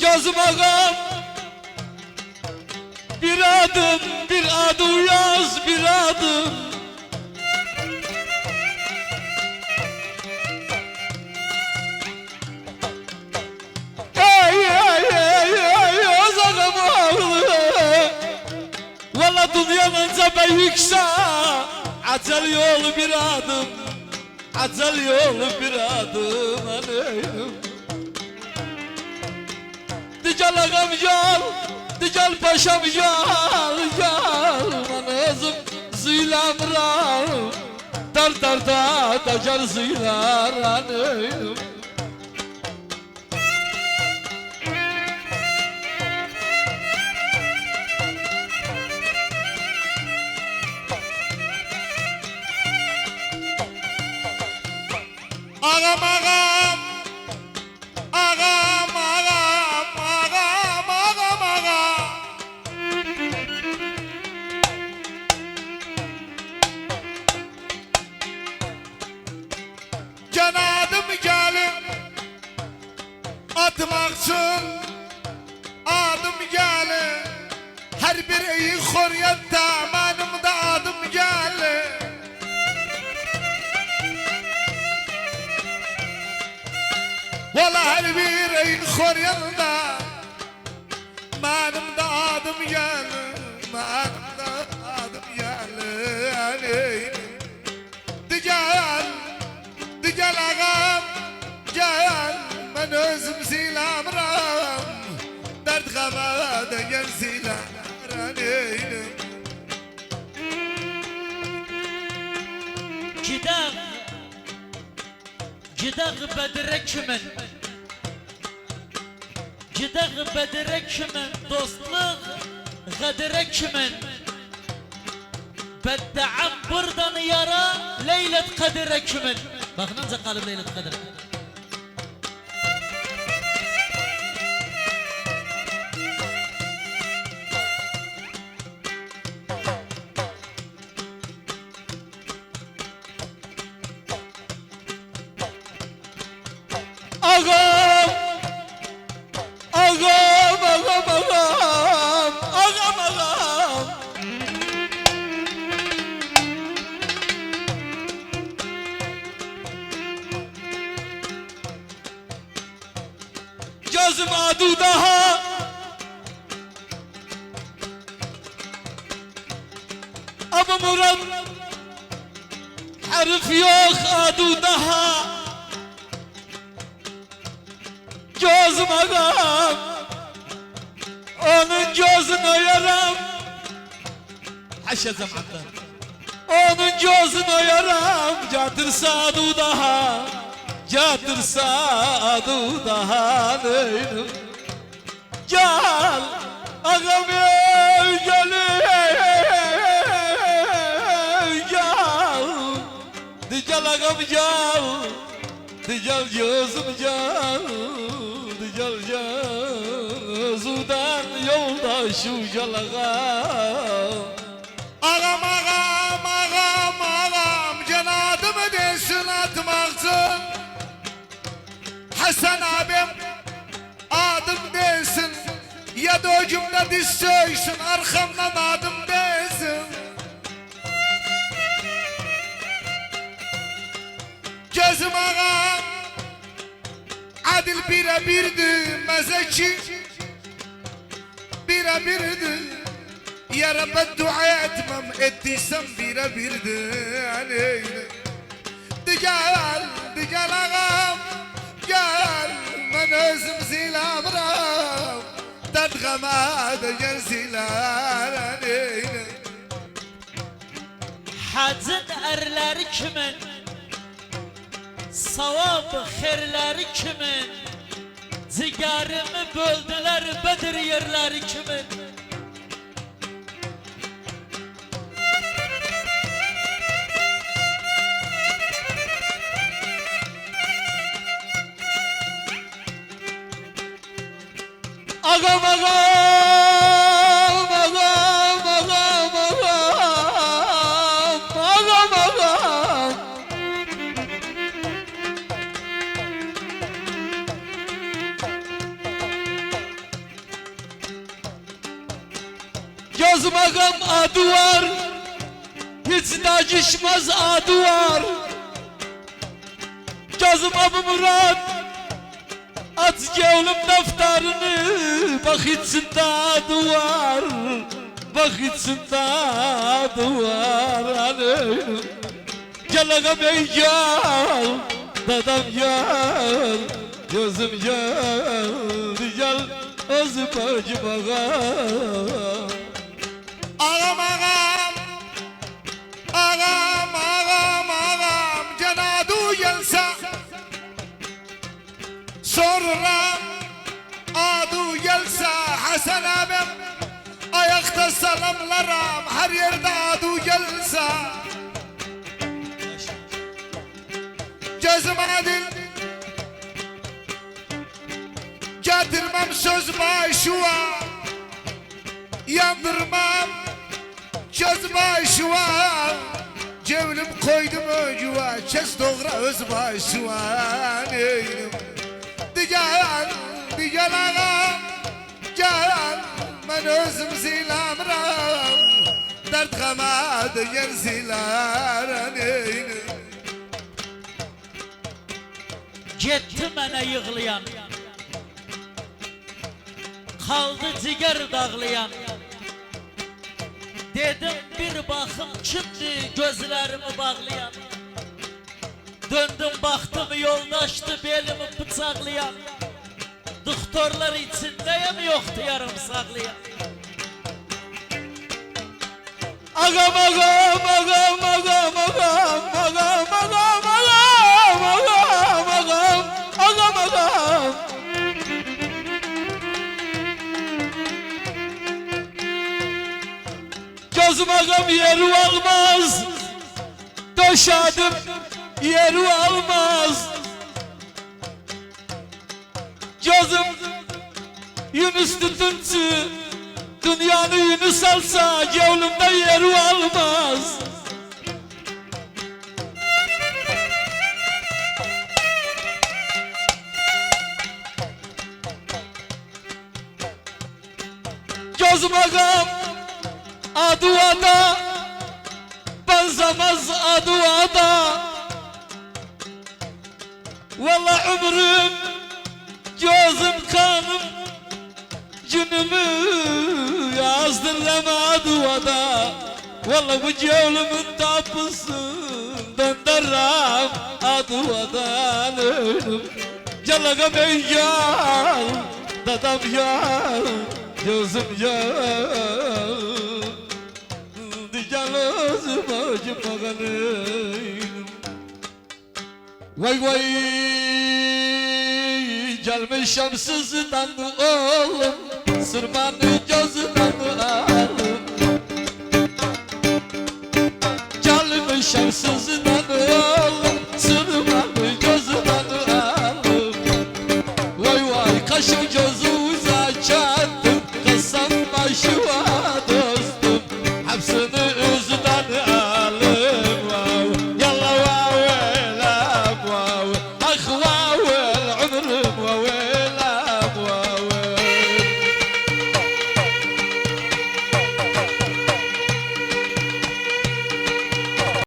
Gözüm ağam bir adım yaz bir adım. Ey yaz ağam ağlı. Valla dünyanınca büyükse acel yolu bir adım. Acel yolu bir adım aneyim. Dical ağam gel, dical paşam gel, gel. Manızım zıylamıram, dar dacar zıylar aneyim. Ağam ağam, ağam ağam, ağam ağam ağam. Canadım gelin atmak için adım gelin. Her bir iyi koryetta benim de adım gelin. Valla her bir ey koryanda benim de adım gelin, benim de adım gelin. Gel ağam, gel ben özüm silamram. Dert gama da gel silamran eylim. Gidaq Bedir'e kimin? Gidaq Bedir'e kimin? Dostluq Gıdır'e kimin? Bedde'am buradan yara Leylet Kadir'e kimin? Bakın ancak kalıp Leylet Kadir'e. Ağam, ağam, ağam, ağam, ağam, ağam. Gözüm adı daha ama Murat harf yok adı daha. Gözüm ağam onun gözünü yaram. Haşa zamandan onun gözünü yaram. Catırsa adı daha, catırsa adı daha neyim. Gel ağam ey gel gel. Dical ağam gel, dical gözüm gel. Gel gözüden yoldaşı gel ağam. Ağam ağam ağam ağam canadımı desin atmaksın. Hasan abim adım desin. Ya da o cümle diz çöksün arkamdan adım desin. Gözüm ağam adil bire birdi mezeki bire birdi. Ya Rabbi dua etmem ettiysem bire birdi aleyna. Gel ağam gel ben özüm silamram. Dert gama da gel silar aleyna. Hacın erleri kimin? Savab xerleri kimin? Cigarımı böldüler Bedir yerleri kimin? Ağam ağam ağam ağam ağam ağam ağam. Gözüm ağam adı var, hiç değişmez adı var. Gözüm Abu Murat, aç gevlim defterini, bak içinde adı var. Bak içinde adı var hanım. Gel ağam ey gel, dadam gel, gözüm gel, gel özü bacım ağam. Ağam ağam, ağam ağam ağam, cenadu gelse sonra adu gelse Hasan abim ayakta salamlarım, her yerde adu gelse. Gözüm adil getirmem söz başıma, yandırmam göz başıma. Cevlim koydum öcüva, kes doğra öz başıma. Neyim Digel ağam, gel ben özüm zilamram, dert kamadı yer zilar. Neyim Gitti mənə yığlayan, kaldı ciger dağlayan. Dedim bir bakım kimdi gözlerimi bağlayan. Döndüm baktım yoldaştı belimi bıçaklayan. Doktorlar içindeyim yoktu yarım saklayan. Ağam ağam ağam ağam ağam ağam ağam ağam ağam ağam ağam ağam. Gözüm ağam yeri almaz, döşedim yeri almaz. Gözüm Yunus tutuncu, dünyanı Yunus alsa gönlümde yeri almaz. Gözüm ağam aduada, benzemez aduada. Vallahi ömrüm, gözüm kanım, günümü yazdırlama duada. Vallahi bu gönlümün tapısın, döndürürüm aduadan ölüm. Gel ağam ey gel, dadam gel, gözüm gel. Gel özüm acım ağanım. Vay vay, gelmişim sizden oğlum, sırmanı gözüne